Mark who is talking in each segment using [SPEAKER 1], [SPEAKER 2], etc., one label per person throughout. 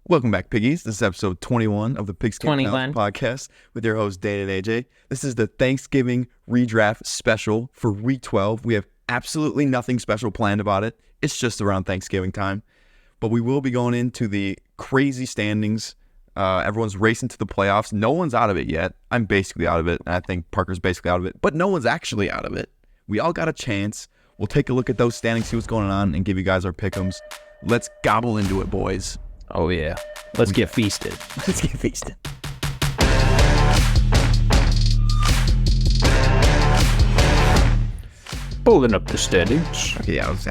[SPEAKER 1] Welcome back, Piggies. This is episode 21 of the Pigskin Pals
[SPEAKER 2] 21.
[SPEAKER 1] podcast with your host, Dane and AJ. This is the Thanksgiving redraft special for week 12. We have absolutely nothing special planned about it. It's just around Thanksgiving time. But we will be going into the crazy standings. Everyone's racing to the playoffs. No one's out of it yet. I'm basically out of it, and I think Parker's basically out of it. But no one's actually out of it. We all got a chance. We'll take a look at those standings, see what's going on, and give you guys our pick'ems. Let's gobble into it, boys.
[SPEAKER 2] Oh, yeah. Let's get feasted.
[SPEAKER 1] Let's get feasted.
[SPEAKER 2] Pulling up the standings.
[SPEAKER 1] Okay, yeah, let's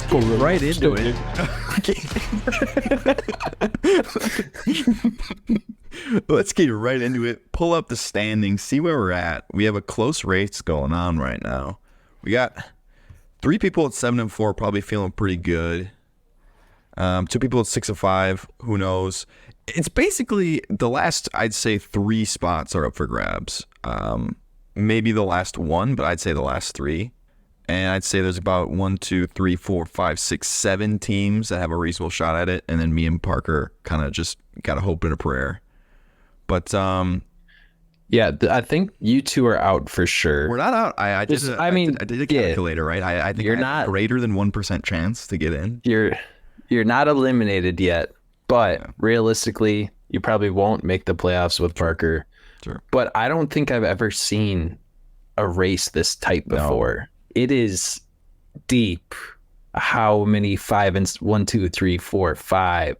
[SPEAKER 1] go right into it. Let's get right into it. Pull up the standings, see where we're at. We have a close race going on right now. We got 3 people at 7-4, probably feeling pretty good. 2 people at 6-5. Who knows? It's basically the last, I'd say, 3 spots are up for grabs. Maybe the last 1, but I'd say the last 3. And I'd say there's about 1, 2, 3, 4, 5, 6, 7 teams that have a reasonable shot at it. And then me and Parker kind of just got a hope and a prayer. But
[SPEAKER 2] yeah, I think you two are out for sure.
[SPEAKER 1] We're not out. I did a calculator, right? I think
[SPEAKER 2] you're
[SPEAKER 1] I have
[SPEAKER 2] not
[SPEAKER 1] greater than 1% chance to get in.
[SPEAKER 2] You're not eliminated yet, but realistically, you probably won't make the playoffs with Parker.
[SPEAKER 1] Sure.
[SPEAKER 2] But I don't think I've ever seen a race this tight before. No. It is deep. How many 5 and 1, 2, 3, 4, 5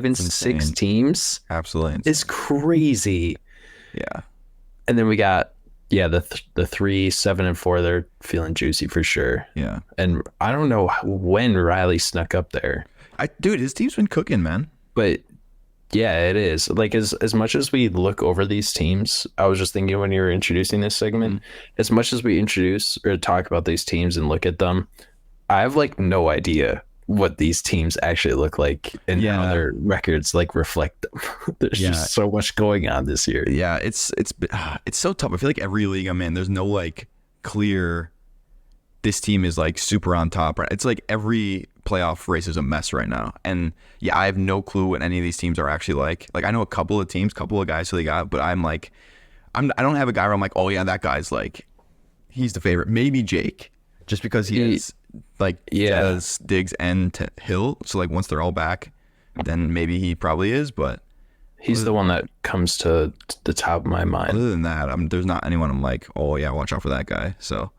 [SPEAKER 2] and 6 teams?
[SPEAKER 1] Absolutely insane.
[SPEAKER 2] It's crazy.
[SPEAKER 1] Yeah.
[SPEAKER 2] And then we got the 3, 7, and 4. They're feeling juicy for sure.
[SPEAKER 1] Yeah.
[SPEAKER 2] And I don't know when Riley snuck up there.
[SPEAKER 1] Dude, his team's been cooking, man.
[SPEAKER 2] But yeah, it is. Like as much as we look over these teams, I was just thinking when you were introducing this segment, as much as we introduce or talk about these teams and look at them, I have like no idea what these teams actually look like and how their records like reflect them. There's just so much going on this year.
[SPEAKER 1] Yeah, it's so tough. I feel like every league I'm in, there's no like clear, this team is like super on top. It's like every playoff race is a mess right now. And yeah, I have no clue what any of these teams are actually like. Like I know a couple of teams, couple of guys who they got, but I don't have a guy where I'm like, oh yeah, that guy's like, he's the favorite. Maybe Jake, just because he is like does Diggs and Hill. So like once they're all back, then maybe he probably is. But
[SPEAKER 2] he's the one that comes to the top of my mind.
[SPEAKER 1] Other than that, there's not anyone I'm like, oh yeah, watch out for that guy. So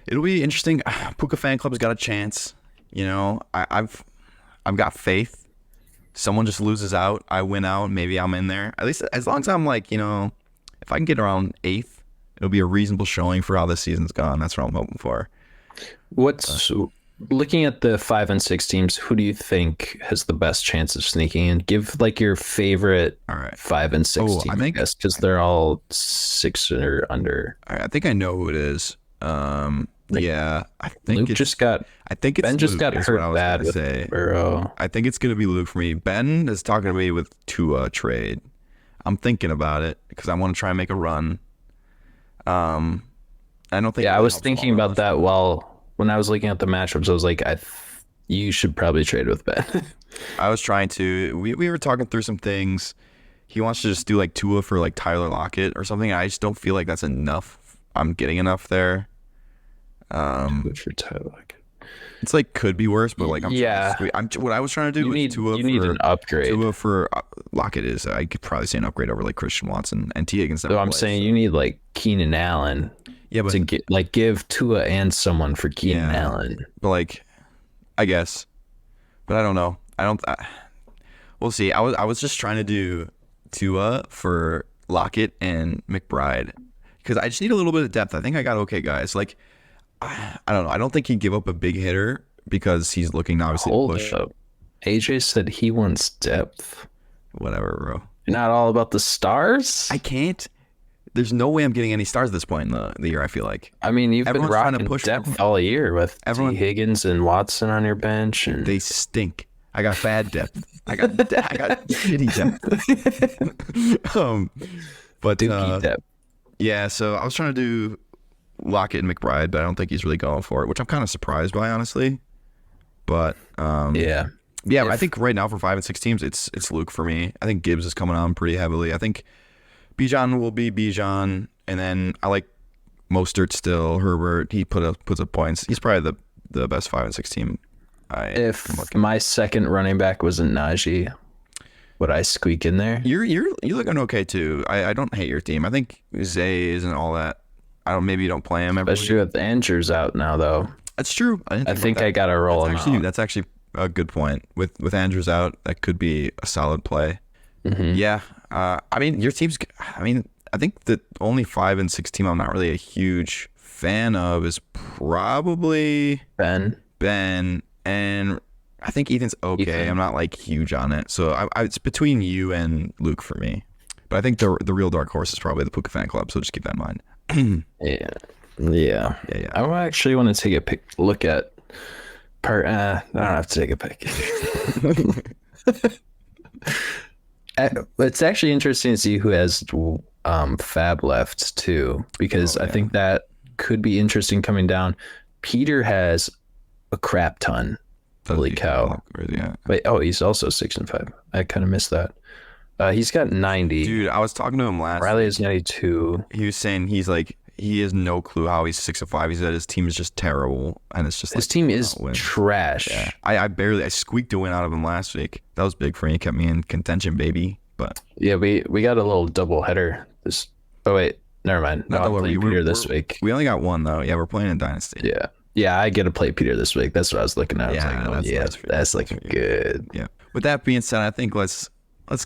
[SPEAKER 1] it'll be interesting. Puka Fan Club's got a chance. You know, I've got faith. Someone just loses out, I win out. Maybe I'm in there. At least as long as I'm like, you know, if I can get around 8th, it'll be a reasonable showing for how this season's gone. That's what I'm hoping for.
[SPEAKER 2] Looking at the 5 and 6 teams, who do you think has the best chance of sneaking in? Give like your favorite 5 and 6 team, I think, because they're all 6 or under.
[SPEAKER 1] All right, I think I know who it is. I think
[SPEAKER 2] Luke just got.
[SPEAKER 1] I think it's
[SPEAKER 2] Ben just
[SPEAKER 1] Luke,
[SPEAKER 2] got hurt bad with Burrow.
[SPEAKER 1] I think it's gonna be Luke for me. Ben is talking to me with Tua trade. I'm thinking about it because I want to try and make a run. I don't think.
[SPEAKER 2] Yeah, I was thinking about that when I was looking at the matchups. I was like, you should probably trade with Ben.
[SPEAKER 1] I was trying to. We were talking through some things. He wants to just do like Tua for like Tyler Lockett or something. I just don't feel like that's enough. I'm getting enough there.
[SPEAKER 2] For Tyler Lockett.
[SPEAKER 1] It's like could be worse, but like what I was trying to do with Tua
[SPEAKER 2] you need an upgrade.
[SPEAKER 1] Tua for Lockett is I could probably say an upgrade over like Christian Watson and T Higgins.
[SPEAKER 2] So I'm saying you need like Keenan Allen. Yeah, but to give Tua and someone for Keenan Allen.
[SPEAKER 1] But like, I guess, but I don't know. We'll see. I was just trying to do Tua for Lockett and McBride because I just need a little bit of depth. I think I got okay guys. Like, I don't know. I don't think he'd give up a big hitter because he's looking obviously to push.
[SPEAKER 2] Up. AJ said he wants depth.
[SPEAKER 1] Whatever, bro.
[SPEAKER 2] You're not all about the stars?
[SPEAKER 1] I can't. There's no way I'm getting any stars at this point in the year, I feel like.
[SPEAKER 2] I mean, you've been rocking depth all year with T. Higgins and Watson on your bench. And
[SPEAKER 1] they stink. I got bad depth. I got shitty depth. But
[SPEAKER 2] depth.
[SPEAKER 1] Yeah, so I was trying to do Lockett and McBride, but I don't think he's really going for it, which I'm kind of surprised by, honestly. But Yeah, I think right now for 5 and 6 teams, it's Luke for me. I think Gibbs is coming on pretty heavily. I think Bijan will be Bijan, and then I like Mostert still. Herbert, he puts up points. He's probably the best 5 and 6 team.
[SPEAKER 2] If my second running back wasn't Najee, would I squeak in there?
[SPEAKER 1] You're looking okay too. I don't hate your team. I think Zay isn't all that. Maybe you don't play him every
[SPEAKER 2] Especially with Andrews out now, though.
[SPEAKER 1] That's true.
[SPEAKER 2] I think I got to roll him out.
[SPEAKER 1] That's actually a good point. With Andrews out, that could be a solid play.
[SPEAKER 2] Mm-hmm.
[SPEAKER 1] Yeah. I mean, your team's. I mean, I think the only 5 and 6 team I'm not really a huge fan of is probably
[SPEAKER 2] Ben,
[SPEAKER 1] and I think Ethan's okay.
[SPEAKER 2] Ethan.
[SPEAKER 1] I'm not like huge on it, so it's between you and Luke for me. But I think the real dark horse is probably the Puka fan club. So just keep that in mind.
[SPEAKER 2] Yeah. I actually want to take a look at part. I don't have to take a pick. It's actually interesting to see who has Fab left too, because I think that could be interesting coming down. Peter has a crap ton. Holy cow!
[SPEAKER 1] Yeah.
[SPEAKER 2] Wait, he's also 6 and 5. I kind of missed that. He's got 90.
[SPEAKER 1] Dude, I was talking to him last.
[SPEAKER 2] Riley has 92.
[SPEAKER 1] He was saying he has no clue how he's 6 and 5. He said his team is just terrible, and it's just
[SPEAKER 2] his team is trash.
[SPEAKER 1] Yeah. I squeaked a win out of him last week. That was big for me. It kept me in contention, baby. But
[SPEAKER 2] yeah, we got a little double header. Oh wait, never mind. No, I'm playing Peter this week.
[SPEAKER 1] We only got one though. Yeah, we're playing in Dynasty.
[SPEAKER 2] Yeah, I get to play Peter this week. That's what I was looking at. That's like good.
[SPEAKER 1] Yeah. With that being said, I think let's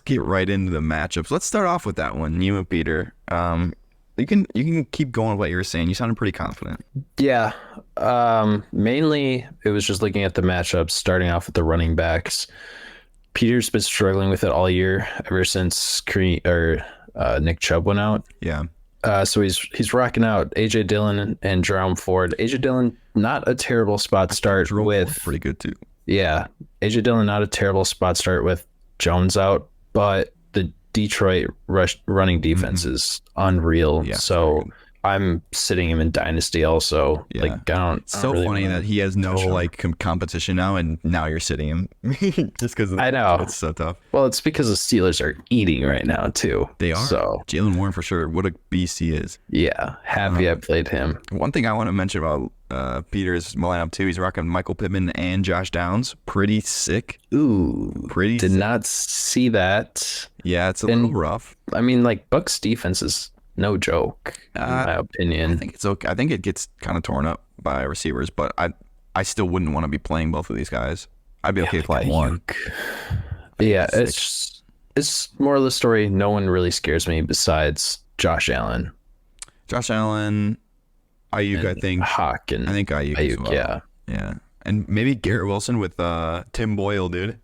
[SPEAKER 1] get right into the matchups. Let's start off with that one, you and Peter. You can keep going with what you were saying. You sounded pretty confident.
[SPEAKER 2] Yeah. Mainly, it was just looking at the matchups, starting off with the running backs. Peter's been struggling with it all year, ever since Nick Chubb went out.
[SPEAKER 1] Yeah.
[SPEAKER 2] So he's rocking out AJ Dillon and Jerome Ford. AJ Dillon, not a terrible spot start with.
[SPEAKER 1] Pretty good too.
[SPEAKER 2] Yeah. AJ Dillon, not a terrible spot start with Jones out, but the Detroit running defense is unreal. Yeah, so I'm sitting him in Dynasty also. Yeah. Like,
[SPEAKER 1] it's so really funny that he has no competition now, and now you're sitting him just because
[SPEAKER 2] I know
[SPEAKER 1] it's so tough.
[SPEAKER 2] Well, it's because the Steelers are eating right now too.
[SPEAKER 1] They are.
[SPEAKER 2] So
[SPEAKER 1] Jalen Warren for sure. What a beast he is.
[SPEAKER 2] Yeah, happy I played him.
[SPEAKER 1] One thing I want to mention about Peter's lineup too, he's rocking Michael Pittman and Josh Downs. Pretty sick.
[SPEAKER 2] Ooh, did not see that.
[SPEAKER 1] Yeah, it's a little rough.
[SPEAKER 2] I mean, like, Bucks defense is no joke, in my opinion.
[SPEAKER 1] I think it's okay. I think it gets kind of torn up by receivers, but I still wouldn't want to be playing both of these guys. I'd be okay playing one.
[SPEAKER 2] Yeah, it's more of the story. No one really scares me besides Josh Allen.
[SPEAKER 1] Ayuk, I think.
[SPEAKER 2] Hawk and
[SPEAKER 1] I think Ayuk as well. Yeah. And maybe Garrett Wilson with Tim Boyle, dude.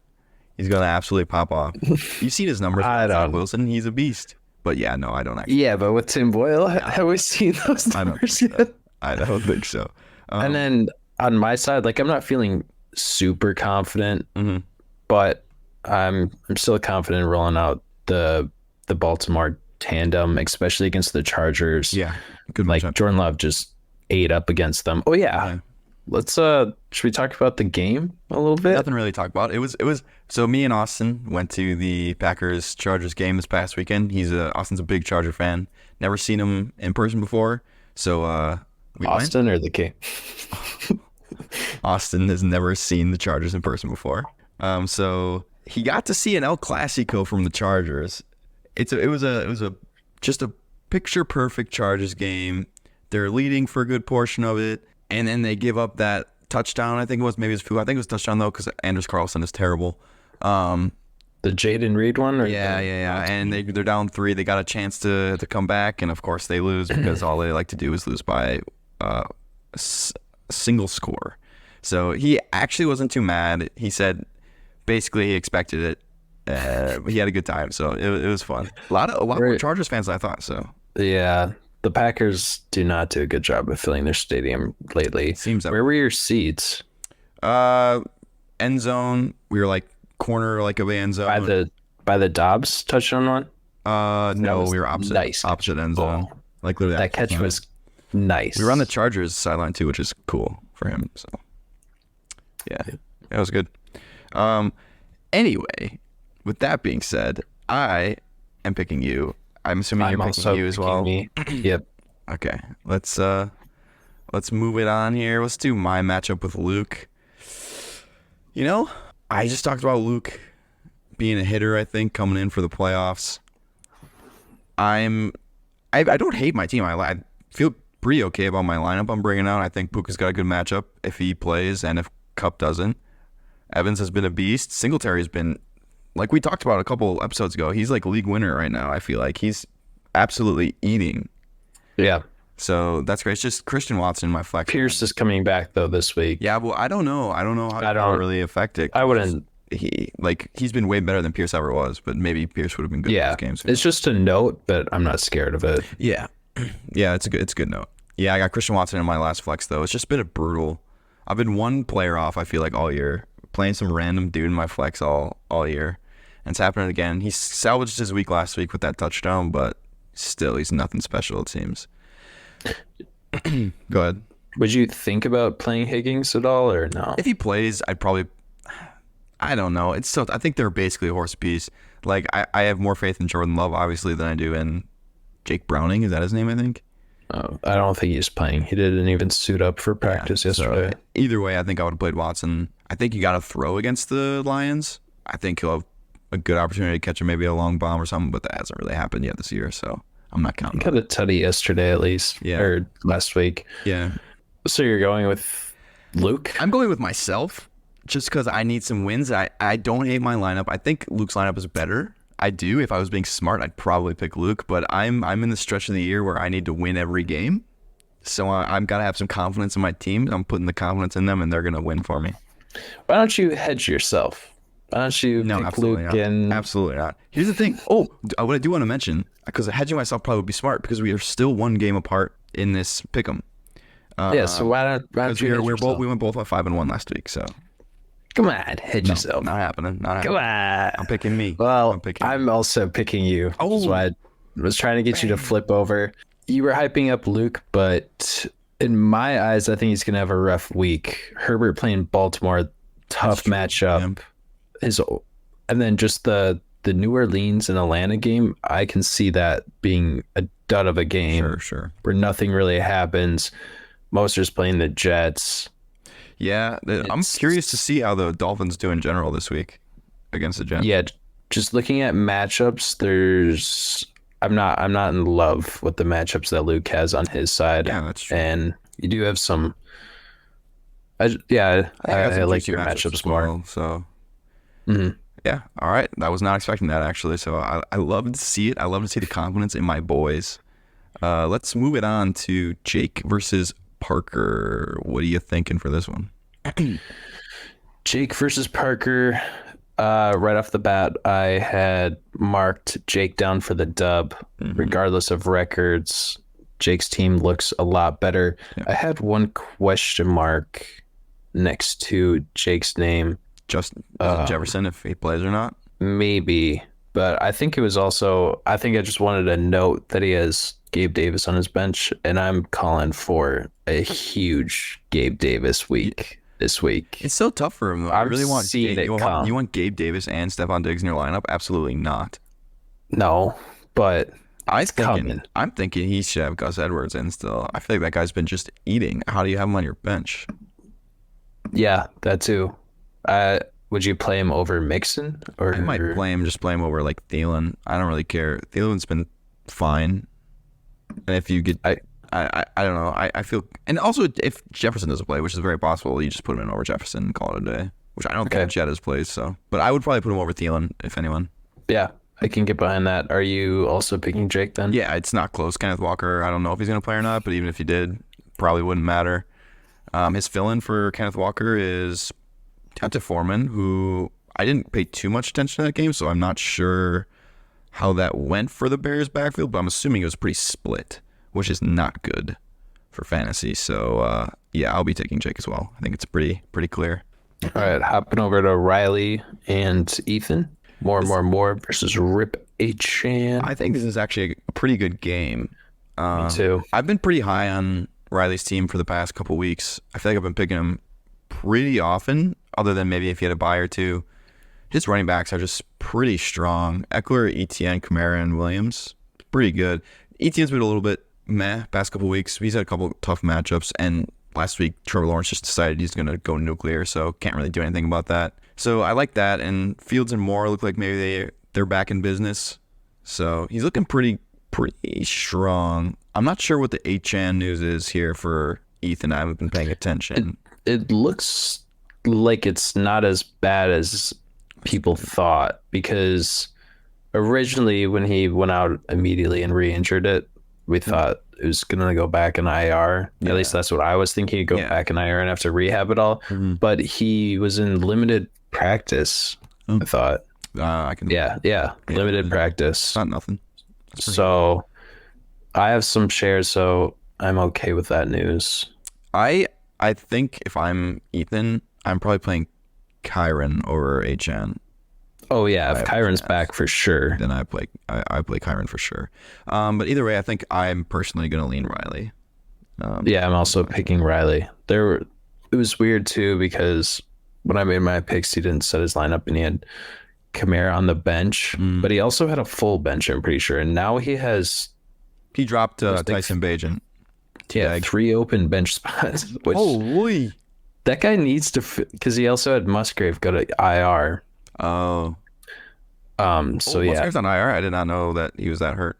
[SPEAKER 1] He's gonna absolutely pop off. You've seen his numbers. Wilson, he's a beast. But yeah, no, I don't actually.
[SPEAKER 2] Yeah, but with Tim Boyle, have we seen those numbers yet?
[SPEAKER 1] I don't think so.
[SPEAKER 2] And then on my side, like, I'm not feeling super confident, but I'm still confident rolling out the Baltimore tandem, especially against the Chargers.
[SPEAKER 1] Yeah, good.
[SPEAKER 2] Like, Jordan Love just ate up against them. Oh yeah. Let's should we talk about the game a little bit?
[SPEAKER 1] Nothing really to talk about. It was so me and Austin went to the Packers Chargers game this past weekend. Austin's a big Charger fan. Never seen him in person before. So
[SPEAKER 2] Austin or the game?
[SPEAKER 1] Austin has never seen the Chargers in person before. So he got to see an El Clasico from the Chargers. It was just a picture perfect Chargers game. They're leading for a good portion of it. And then they give up that touchdown. I think it was touchdown though, because Anders Carlson is terrible.
[SPEAKER 2] The Jaden Reed one? Or
[SPEAKER 1] yeah. And they're down 3. They got a chance to come back, and of course they lose because all they like to do is lose by a single score. So he actually wasn't too mad. He said basically he expected it. He had a good time, so it was fun. A lot more Chargers fans than I thought. So
[SPEAKER 2] yeah. The Packers do not do a good job of filling their stadium lately.
[SPEAKER 1] Seems that
[SPEAKER 2] Where were your seats?
[SPEAKER 1] End zone. We were like corner, like of the end zone.
[SPEAKER 2] By the Dobbs touchdown one?
[SPEAKER 1] No, we were opposite end zone. Like literally
[SPEAKER 2] that catch was nice.
[SPEAKER 1] We were on the Chargers sideline too, which is cool for him. So yeah, that was good. Anyway, with that being said, I am picking you. I'm assuming you're picking you as well.
[SPEAKER 2] Me. Yep.
[SPEAKER 1] Okay, let's move it on here. Let's do my matchup with Luke. You know, I just talked about Luke being a hitter, I think, coming in for the playoffs. I don't hate my team. I feel pretty okay about my lineup I'm bringing out. I think Puka's got a good matchup if he plays and if Cup doesn't. Evans has been a beast. Singletary's been, like we talked about a couple episodes ago, he's like league winner right now. I feel like he's absolutely eating.
[SPEAKER 2] Yeah.
[SPEAKER 1] So that's great. It's just Christian Watson, my flex.
[SPEAKER 2] Pierce is coming back though this week.
[SPEAKER 1] Yeah, well, I don't know how to really affect it.
[SPEAKER 2] I wouldn't.
[SPEAKER 1] He's been way better than Pierce ever was, but maybe Pierce would have been good in those games.
[SPEAKER 2] It's just a note, but I'm not scared of it.
[SPEAKER 1] Yeah. Yeah, it's a good note. Yeah, I got Christian Watson in my last flex though. It's just been a brutal. I've been one player off, I feel like, all year. Playing some random dude in my flex all year. And it's happening again. He salvaged his week last week with that touchdown, but still he's nothing special, it seems. Go ahead.
[SPEAKER 2] Would you think about playing Higgins at all or no?
[SPEAKER 1] If he plays, I'd probably, I don't know. It's so, I think they're basically a horse piece. Like, I have more faith in Jordan Love, obviously, than I do in Jake Browning. Is that his name, I think?
[SPEAKER 2] Oh, I don't think he's playing. He didn't even suit up for practice yesterday.
[SPEAKER 1] So either way, I think I would have played Watson. I think you got to throw against the Lions. I think he'll have a good opportunity to catch maybe a long bomb or something, but that hasn't really happened yet this year, so I'm not counting.
[SPEAKER 2] He got a tutty yesterday at least, or last week.
[SPEAKER 1] Yeah.
[SPEAKER 2] So you're going with Luke?
[SPEAKER 1] I'm going with myself just because I need some wins. I don't hate my lineup. I think Luke's lineup is better. I do. If I was being smart, I'd probably pick Luke, but I'm in the stretch of the year where I need to win every game. So I've got to have some confidence in my team. I'm putting the confidence in them, and they're going to win for me.
[SPEAKER 2] Why don't you hedge yourself? Why don't you pick Luke?
[SPEAKER 1] Absolutely not. Here's the thing. Oh, what I do want to mention, because hedging myself probably would be smart because we are still one game apart in this pick'em.
[SPEAKER 2] So why don't you?
[SPEAKER 1] We went both at 5-1 last week. So
[SPEAKER 2] come on, hedge yourself.
[SPEAKER 1] Not happening.
[SPEAKER 2] Come on.
[SPEAKER 1] I'm picking me.
[SPEAKER 2] Well, I'm also picking you. Which is why I was trying to get you to flip over. You were hyping up Luke, but in my eyes, I think he's going to have a rough week. Herbert playing Baltimore, tough matchup. And then just the New Orleans and Atlanta game, I can see that being a dud of a game.
[SPEAKER 1] Sure.
[SPEAKER 2] Where nothing really happens. Moster's playing the Jets.
[SPEAKER 1] Yeah, I'm curious to see how the Dolphins do in general this week against the Jets.
[SPEAKER 2] Yeah, just looking at matchups, I'm not in love with the matchups that Luke has on his side.
[SPEAKER 1] Yeah, that's true.
[SPEAKER 2] And you do have some. I like your matchups more.
[SPEAKER 1] Well, so. Mm-hmm. Yeah. All right. I was not expecting that actually. So I love to see it. I love to see the confidence in my boys. Let's move it on to Jake versus Parker. What are you thinking for this one?
[SPEAKER 2] Jake versus Parker. Right off the bat, I had marked Jake down for the dub, regardless of records. Jake's team looks a lot better. Yeah. I had one question mark next to Jake's name.
[SPEAKER 1] Just Jefferson, if he plays or not?
[SPEAKER 2] Maybe. But I think it was also, I just wanted to note that he has Gabe Davis on his bench, and I'm calling for a huge Gabe Davis week this week.
[SPEAKER 1] It's so tough for him, though. I really want you want Gabe Davis and Stephon Diggs in your lineup? Absolutely not.
[SPEAKER 2] No, but
[SPEAKER 1] I'm thinking he should have Gus Edwards in still. I feel like that guy's been just eating. How do you have him on your bench?
[SPEAKER 2] Yeah, that too. Would you play him over Mixon? Or
[SPEAKER 1] I might play him over like Thielen. I don't really care. Thielen's been fine. And if you get, I don't know. I feel, and also if Jefferson doesn't play, which is very possible, you just put him in over Jefferson and call it a day. Which I don't think Jed has plays. So, but I would probably put him over Thielen if anyone.
[SPEAKER 2] Yeah, I can get behind that. Are you also picking Jake then?
[SPEAKER 1] Yeah, it's not close. Kenneth Walker. I don't know if he's going to play or not, but even if he did, probably wouldn't matter. His fill-in for Kenneth Walker is Tenta Foreman, who I didn't pay too much attention to that game, so I'm not sure how that went for the Bears backfield, but I'm assuming it was pretty split, which is not good for fantasy. So, yeah, I'll be taking Jake as well. I think it's pretty clear.
[SPEAKER 2] All right, hopping over to Riley and Ethan. More versus Rip H-Chan.
[SPEAKER 1] I think this is actually a pretty good game.
[SPEAKER 2] Me too.
[SPEAKER 1] I've been pretty high on Riley's team for the past couple weeks. I feel like I've been picking him pretty often. other than maybe if he had a bye or two. His running backs are just pretty strong. Eckler, Etienne, Kamara, and Williams, pretty good. Etienne's been a little bit meh past couple weeks. He's had a couple tough matchups, and last week Trevor Lawrence just decided he's going to go nuclear, so can't really do anything about that. So I like that, and Fields and Moore look like maybe they're back in business. So he's looking pretty strong. I'm not sure what the H-Chan news is here for Ethan. I haven't been paying attention.
[SPEAKER 2] It looks like it's not as bad as people thought, because originally when he went out immediately and re-injured it, we thought it was going to go back in IR.
[SPEAKER 1] Yeah.
[SPEAKER 2] At least that's what I was thinking. He'd go back in IR and have to rehab it all. But he was in limited practice, I thought.
[SPEAKER 1] I can.
[SPEAKER 2] Yeah, limited practice.
[SPEAKER 1] Not nothing.
[SPEAKER 2] So I have some shares, so I'm okay with that news.
[SPEAKER 1] I think if I'm Ethan, I'm probably playing Kyron over H-N.
[SPEAKER 2] Oh yeah, if Kyron's back for sure,
[SPEAKER 1] then I play Kyron for sure. But either way, I think I'm personally going to lean Riley.
[SPEAKER 2] Yeah, I'm also picking Riley. It was weird too, because when I made my picks, he didn't set his lineup and he had Kamara on the bench, but he also had a full bench, I'm pretty sure. And now he
[SPEAKER 1] dropped Tyson Bagent.
[SPEAKER 2] Yeah, 3 open bench spots. Which
[SPEAKER 1] Holy!
[SPEAKER 2] That guy needs to, because he also had Musgrave go to IR.
[SPEAKER 1] Oh.
[SPEAKER 2] So yeah.
[SPEAKER 1] Musgrave's on IR. I did not know that he was that hurt.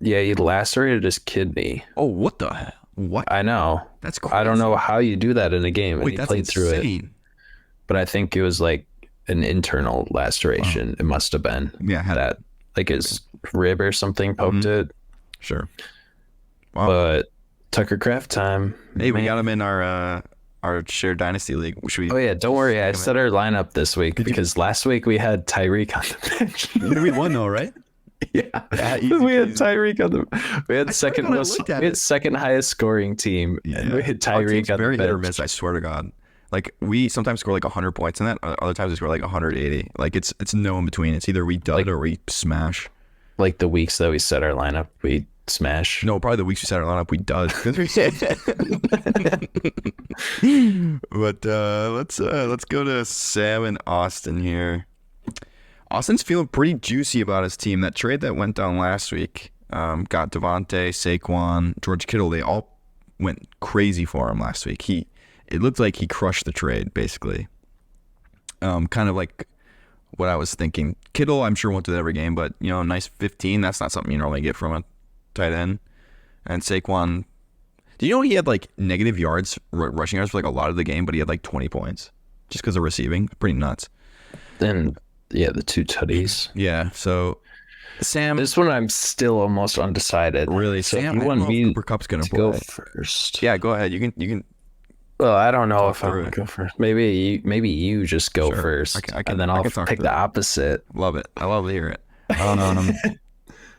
[SPEAKER 2] Yeah, he lacerated his kidney.
[SPEAKER 1] Oh, what the hell? What?
[SPEAKER 2] I know.
[SPEAKER 1] That's crazy.
[SPEAKER 2] I don't know how you do that in a game. And
[SPEAKER 1] Wait,
[SPEAKER 2] he
[SPEAKER 1] that's
[SPEAKER 2] played
[SPEAKER 1] insane.
[SPEAKER 2] through it. But I think it was like an internal laceration. Wow. It must have been.
[SPEAKER 1] Yeah,
[SPEAKER 2] that like his rib or something poked it.
[SPEAKER 1] Sure. Wow.
[SPEAKER 2] But Tucker Craft time.
[SPEAKER 1] Hey, we got him in our shared Dynasty league.
[SPEAKER 2] Oh yeah, don't worry. I set our lineup this week because last week we had Tyreek on the bench.
[SPEAKER 1] We won though, right?
[SPEAKER 2] Yeah, we had Tyreek on the. We had second highest scoring team. Yeah. And we had Tyreek on
[SPEAKER 1] very
[SPEAKER 2] the bench.
[SPEAKER 1] Hit or miss. I swear to God. Like we sometimes score like 100 points in that. Other times we score like 180. Like it's no in between. It's either we dud or we smash.
[SPEAKER 2] Like the weeks that we set our lineup, we smash.
[SPEAKER 1] No, probably the weeks we set our lineup, we dud. But let's go to Sam and Austin here. Austin's feeling pretty juicy about his team. That trade that went down last week got Devontae, Saquon, George Kittle. They all went crazy for him last week. It looked like he crushed the trade, basically. Kind of like what I was thinking. Kittle, I'm sure won't do that every game, but nice 15. That's not something you normally get from a tight end. And Saquon, do you know he had like negative yards, rushing yards for like a lot of the game, but he had like 20 points just because of receiving? Pretty nuts.
[SPEAKER 2] Then yeah, the 2 tutties.
[SPEAKER 1] Yeah, so Sam,
[SPEAKER 2] this one I'm still almost undecided.
[SPEAKER 1] Really,
[SPEAKER 2] so
[SPEAKER 1] Sam,
[SPEAKER 2] you want me
[SPEAKER 1] Cooper Kupp's gonna
[SPEAKER 2] go first?
[SPEAKER 1] Yeah, go ahead. You can.
[SPEAKER 2] Well, I don't know if I'm gonna go first. Maybe you just go first, and then I'll pick the opposite.
[SPEAKER 1] Love it. I love to hear it.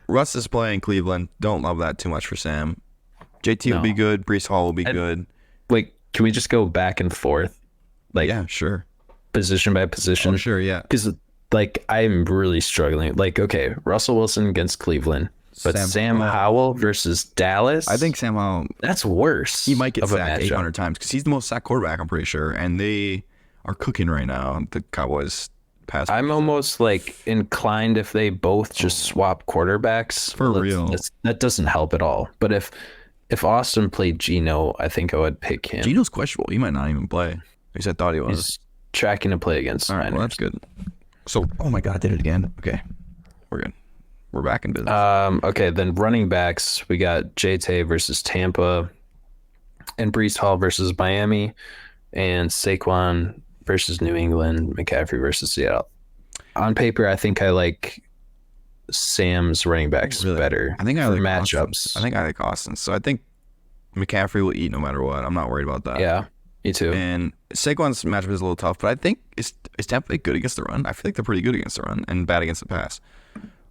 [SPEAKER 1] Russ is playing Cleveland. Don't love that too much for Sam. JT will be good. Breece Hall will be good.
[SPEAKER 2] Like, can we just go back and forth? Like,
[SPEAKER 1] yeah, sure.
[SPEAKER 2] Position by position.
[SPEAKER 1] Oh, sure, yeah.
[SPEAKER 2] Because like I'm really struggling. Like, okay, Russell Wilson against Cleveland, but Sam Howell versus Dallas.
[SPEAKER 1] I think Sam Howell.
[SPEAKER 2] That's worse.
[SPEAKER 1] He might get sacked 800 times because he's the most sacked quarterback, I'm pretty sure, and they are cooking right now. The Cowboys.
[SPEAKER 2] I'm almost like inclined if they both just swap quarterbacks.
[SPEAKER 1] For real.
[SPEAKER 2] That doesn't help at all. But if Austin played Geno, I think I would pick him.
[SPEAKER 1] Geno's questionable. He might not even play. At least I thought he was.
[SPEAKER 2] He's tracking to play against
[SPEAKER 1] All right,
[SPEAKER 2] Niners.
[SPEAKER 1] Well, that's good. So, oh my God, I did it again. Okay, we're good. We're back in business.
[SPEAKER 2] Okay, then running backs, we got JT versus Tampa, and Breece Hall versus Miami, and Saquon versus New England, McCaffrey versus Seattle. On paper, I think I like Sam's running backs better.
[SPEAKER 1] I think I like
[SPEAKER 2] matchups.
[SPEAKER 1] Austin. I think I like Austin. So I think McCaffrey will eat no matter what. I'm not worried about that.
[SPEAKER 2] Yeah, me too.
[SPEAKER 1] And Saquon's matchup is a little tough, but I think is Tampa Bay good against the run? I feel like they're pretty good against the run and bad against the pass.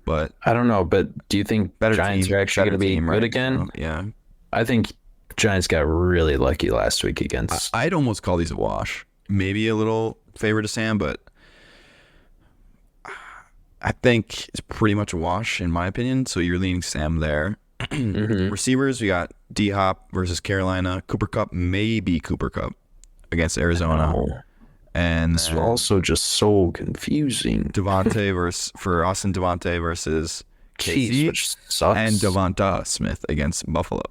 [SPEAKER 1] But
[SPEAKER 2] I don't know. But do you think Giants are actually going to be good again?
[SPEAKER 1] Yeah,
[SPEAKER 2] I think Giants got really lucky last week against.
[SPEAKER 1] I'd almost call these a wash. Maybe a little favor to Sam, but I think it's pretty much a wash in my opinion. So you're leaning Sam there. Receivers, we got D-Hop versus Carolina. Cooper Kupp, maybe Cooper Kupp against Arizona. And
[SPEAKER 2] It's also just so confusing.
[SPEAKER 1] Devontae for Austin Devontae versus Casey,
[SPEAKER 2] which sucks.
[SPEAKER 1] and Devonta Smith against Buffalo.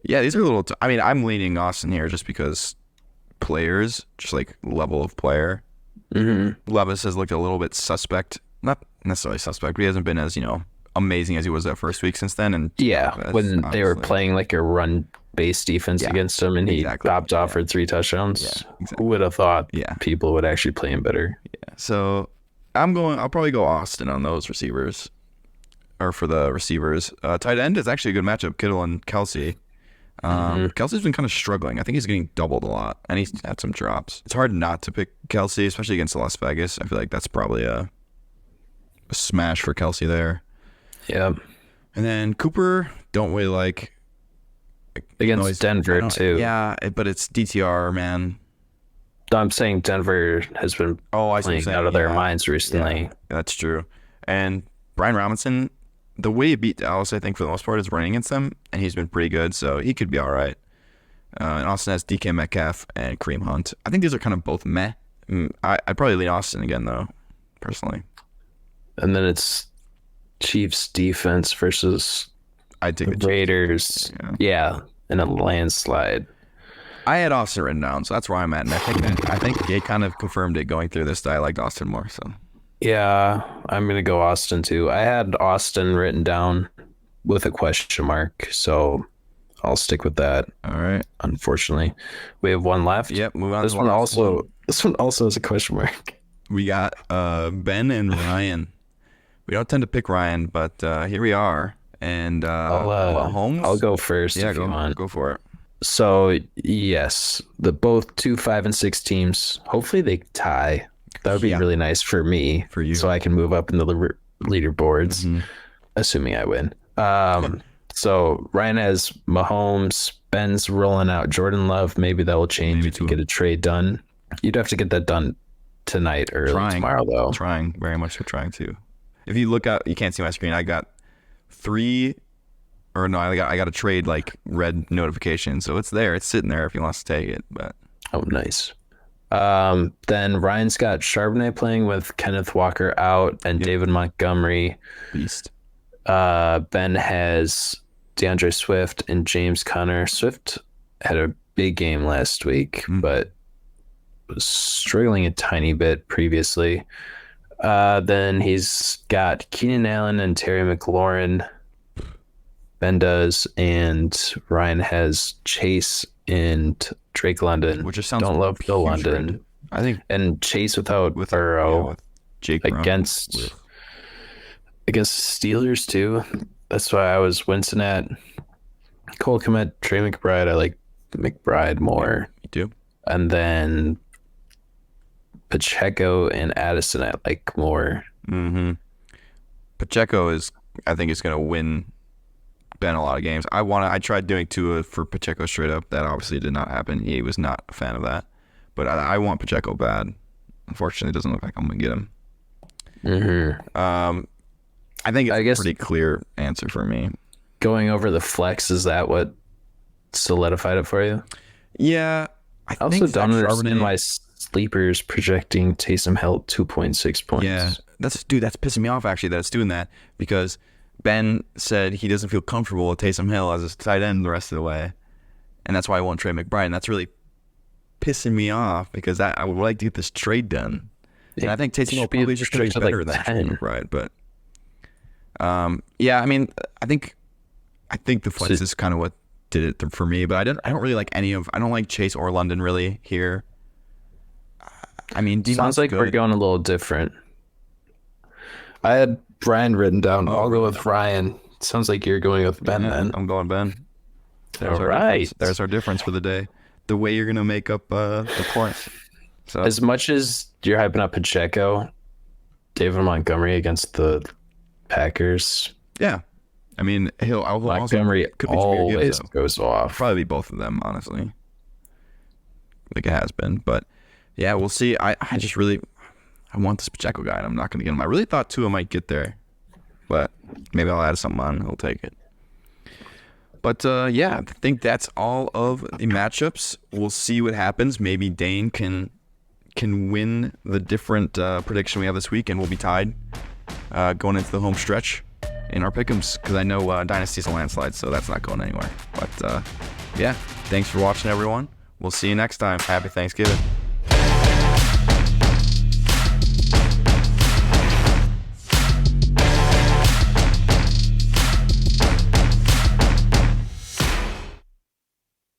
[SPEAKER 1] Yeah, these are a little. I mean, I'm leaning Austin here just because players, just like level of player. Levis has looked a little bit suspect. Not necessarily suspect, but he hasn't been as, amazing as he was that first week since then. And
[SPEAKER 2] when they were playing like a run-based defense against him, and he popped off for 3 touchdowns.
[SPEAKER 1] Yeah, exactly.
[SPEAKER 2] Who would have thought people would actually play him better?
[SPEAKER 1] Yeah, so I'll probably go Austin on those receivers, or for the receivers. Tight end is actually a good matchup, Kittle and Kelsey. Kelsey's been kind of struggling. I think he's getting doubled a lot, and he's had some drops. It's hard not to pick Kelsey, especially against Las Vegas. I feel like that's probably a smash for Kelsey there.
[SPEAKER 2] Yeah.
[SPEAKER 1] And then Cooper, don't really like.
[SPEAKER 2] Against Denver, too.
[SPEAKER 1] Yeah, but it's DTR, man.
[SPEAKER 2] I'm saying Denver has been playing out of their minds recently.
[SPEAKER 1] Yeah, that's true. And Brian Robinson, the way he beat Dallas, I think, for the most part, is running against them, and he's been pretty good, so he could be all right. And Austin has DK Metcalf and Kareem Hunt. I think these are kind of both meh. I'd probably lean Austin again, though, personally.
[SPEAKER 2] And then it's Chiefs defense versus
[SPEAKER 1] I'd take the
[SPEAKER 2] Raiders. Yeah, in a landslide.
[SPEAKER 1] I had Austin written down, so that's where I'm at. And I think they kind of confirmed it going through this. I liked Austin more, so.
[SPEAKER 2] Yeah, I'm going to go Austin too. I had Austin written down with a question mark, so I'll stick with that.
[SPEAKER 1] All right.
[SPEAKER 2] Unfortunately, we have one left.
[SPEAKER 1] Yep, move on.
[SPEAKER 2] This one also has a question mark.
[SPEAKER 1] We got Ben and Ryan. We don't tend to pick Ryan, but here we are. And Mahomes.
[SPEAKER 2] I'll go first.
[SPEAKER 1] Yeah,
[SPEAKER 2] if you want.
[SPEAKER 1] Go for it.
[SPEAKER 2] So yes, both 2, 5, and 6 teams. Hopefully they tie. That would be really nice for me,
[SPEAKER 1] for you,
[SPEAKER 2] so I can move up in the leaderboards, assuming I win. So Ryan has Mahomes, Ben's rolling out Jordan Love. Maybe that will change if you get a trade done. You'd have to get that done tonight or tomorrow, though.
[SPEAKER 1] Trying, very much so trying to. If you look out, you can't see my screen. I got 3, or no, I got a trade like red notification, so it's there. It's sitting there if he wants to take it. But
[SPEAKER 2] nice. Then Ryan's got Charbonnet playing with Kenneth Walker out and David Montgomery.
[SPEAKER 1] Beast.
[SPEAKER 2] Ben has DeAndre Swift and James Conner. Swift had a big game last week, but was struggling a tiny bit previously. Then he's got Keenan Allen and Terry McLaurin. Ben does, and Ryan has Chase and Drake London,
[SPEAKER 1] which just sounds
[SPEAKER 2] don't love Bill London.
[SPEAKER 1] Trend. I think,
[SPEAKER 2] and Chase without Burrow,
[SPEAKER 1] with Jake
[SPEAKER 2] against the Steelers too. That's why I was wincing at Cole Kmet, Trey McBride. I like McBride more.
[SPEAKER 1] You do,
[SPEAKER 2] and then Pacheco and Addison I like more.
[SPEAKER 1] Pacheco I think is going to win Ben a lot of games. I tried doing Tua for Pacheco straight up. That obviously did not happen. He was not a fan of that. But I want Pacheco bad. Unfortunately, it doesn't look like I'm going to get him. I think it's a pretty clear answer for me.
[SPEAKER 2] Going over the flex, is that what solidified it for you?
[SPEAKER 1] Yeah.
[SPEAKER 2] I also don't understand why Sleepers projecting Taysom Hill 2.6 points.
[SPEAKER 1] Yeah, that's pissing me off actually that it's doing that, because Ben said he doesn't feel comfortable with Taysom Hill as a tight end the rest of the way, and that's why I want Trey McBride, and that's really pissing me off because I would like to get this trade done, and I think Taysom Hill probably just going to be better than Trey McBride, but yeah, I mean, I think the flex is kind of what did it for me, but I don't really like I don't like Chase or London really here. I mean,
[SPEAKER 2] sounds like we're going a little different. I had Ryan written down. I'll go with Ryan. Sounds like you're going with Ben then.
[SPEAKER 1] I'm going Ben.
[SPEAKER 2] All right.
[SPEAKER 1] There's our difference for the day. The way you're going to make up the points. So
[SPEAKER 2] as much as you're hyping up Pacheco, David Montgomery against the Packers.
[SPEAKER 1] Yeah. I mean,
[SPEAKER 2] Montgomery always goes off.
[SPEAKER 1] Probably be both of them, honestly. Like it has been. But yeah, we'll see. I just really... I want this Pacheco guy, and I'm not going to get him. I really thought Tua might get there, but maybe I'll add something on. He'll take it. But yeah, I think that's all of the matchups. We'll see what happens. Maybe Dane can can win the different prediction we have this week, and we'll be tied going into the home stretch in our pick'ems, because I know Dynasty's a landslide, so that's not going anywhere. But yeah, thanks for watching, everyone. We'll see you next time. Happy Thanksgiving.